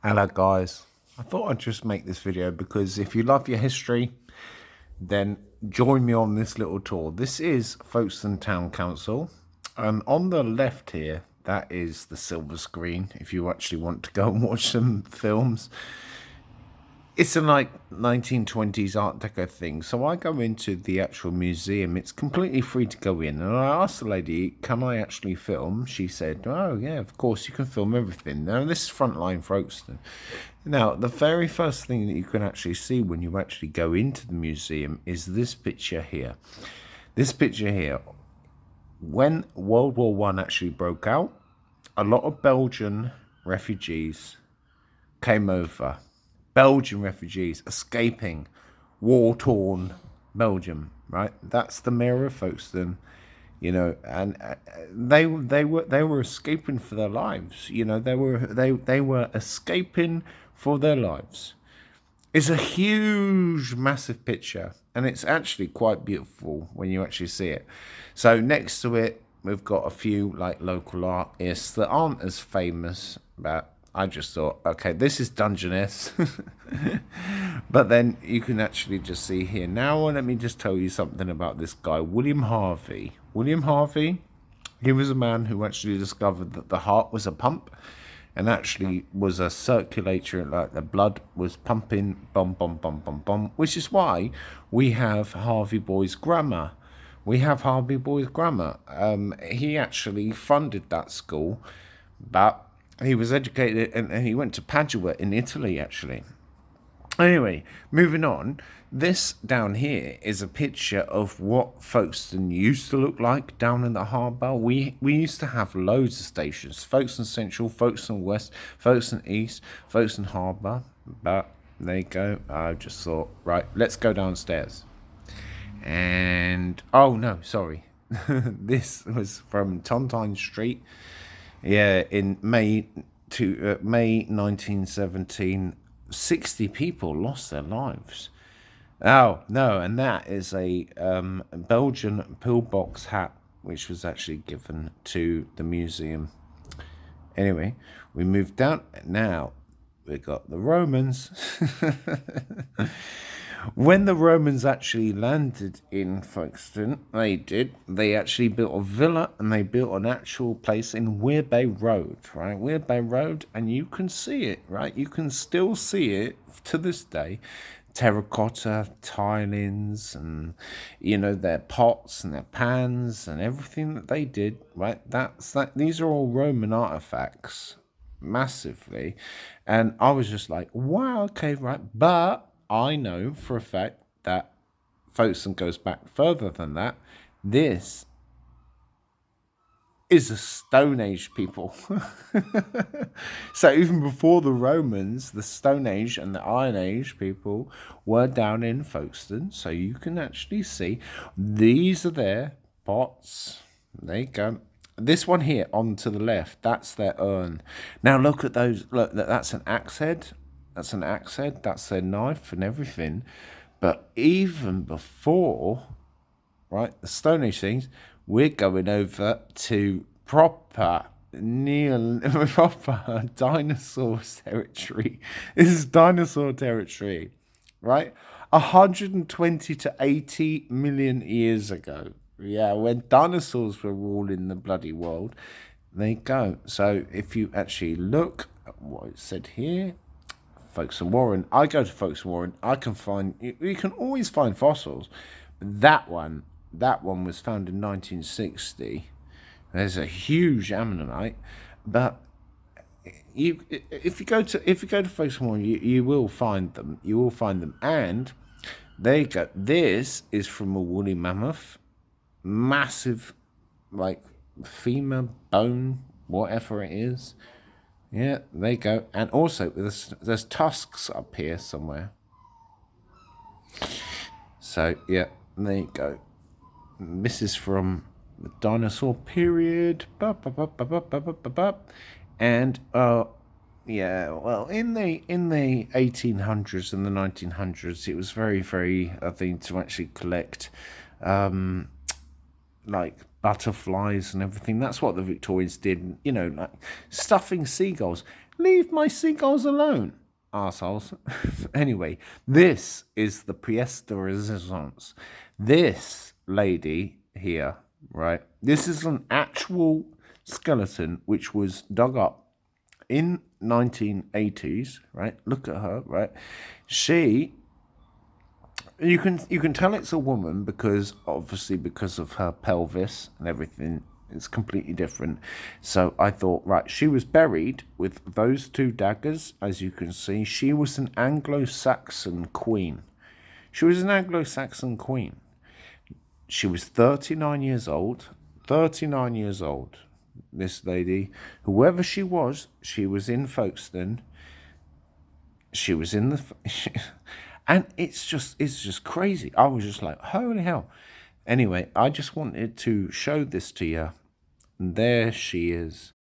Hello guys, I thought I'd just make this video because if you love your history, then join me on this little tour. This is Folkestone Town Council, and on the left here, that is the silver screen if you actually want to go and watch some films. It's a like 1920s Art Deco thing, so I go into the actual museum. It's completely free to go in, and I asked the lady, can I actually film? She said, oh yeah, of course you can film everything. Now this is Frontline Folkestone. Now the very first thing that you can actually see when you actually go into the museum is this picture here. This picture here, when World War One actually broke out, a lot of Belgian refugees came over. Belgian refugees escaping war-torn Belgium, right? That's the mayor of Folkestone, you know, and they were escaping for their lives. You know, they were escaping for their lives. It's a huge, massive picture, and it's actually quite beautiful when you actually see it. So next to it, we've got a few like local artists that aren't as famous, but I just thought, okay, this is Dungeness. But then you can actually just see here. Now, let me just tell you something about this guy, William Harvey. William Harvey, he was a man who actually discovered that the heart was a pump and actually was a circulator, like the blood was pumping, bum, bum, bum, bum, bum, which is why we have Harvey Boys Grammar. We have Harvey Boys Grammar. He actually funded that school, but he was educated and he went to Padua in Italy, actually. Anyway, moving on, this down here is a picture of what Folkestone used to look like down in the harbour. We used to have loads of stations: Folkestone Central, Folkestone West, Folkestone East, Folkestone Harbour. But there you go. I just thought, right, let's go downstairs. And oh no, sorry, this was from Tontine Street. Yeah, in May 1917, 60 people lost their lives. Oh no, and that is a Belgian pillbox hat which was actually given to the museum. Anyway, we moved down. Now we got the Romans. When the Romans actually landed in Folkestone, they actually built a villa and they built an actual place in Weir Bay Road, right? Weir Bay Road, and you can see it, right? You can still see it to this day. Terracotta tilings and, you know, their pots and their pans and everything that they did, right? These are all Roman artifacts, massively. And I was just like, wow, okay, right. But I know for a fact that Folkestone goes back further than that. This is a Stone Age people. So even before the Romans, the Stone Age and the Iron Age people were down in Folkestone. So you can actually see these are their pots. There you go. This one here on to the left, that's their urn. Now look at those. Look, that's an axe head. That's an axe head. That's their knife and everything. But even before, right, the Stone Age things, we're going over to proper proper dinosaur territory. This is dinosaur territory, right? 120 to 80 million years ago. Yeah, when dinosaurs were ruling the bloody world. There you go. So if you actually look at what it said here, Folkestone Warren. I go to Folkestone Warren. I can find. You can always find fossils. But that one was found in 1960. There's a huge ammonite, but if you go to Folkestone Warren, you will find them. You will find them, and there you go. This is from a woolly mammoth, massive, like femur bone, whatever it is. Yeah, there you go. And also, there's tusks up here somewhere. So, yeah, there you go. This is from the dinosaur period. And, yeah, well, in the 1800s and the 1900s, it was very, very, I think, to actually collect, like, butterflies and everything. That's what the Victorians did, you know, like stuffing seagulls. Leave my seagulls alone, arseholes. Anyway, this is the pièce de résistance. This lady here, right? This is an actual skeleton which was dug up in 1980s, right? Look at her, right? You can tell it's a woman because obviously because of her pelvis and everything, it's completely different. So I thought, right, she was buried with those two daggers, as you can see. She was an Anglo-Saxon queen. She was an Anglo-Saxon queen. She was 39 years old. 39 years old. This lady, whoever she was in Folkestone. She was in the... And it's just crazy. I was just like, holy hell. Anyway, I just wanted to show this to you. And there she is.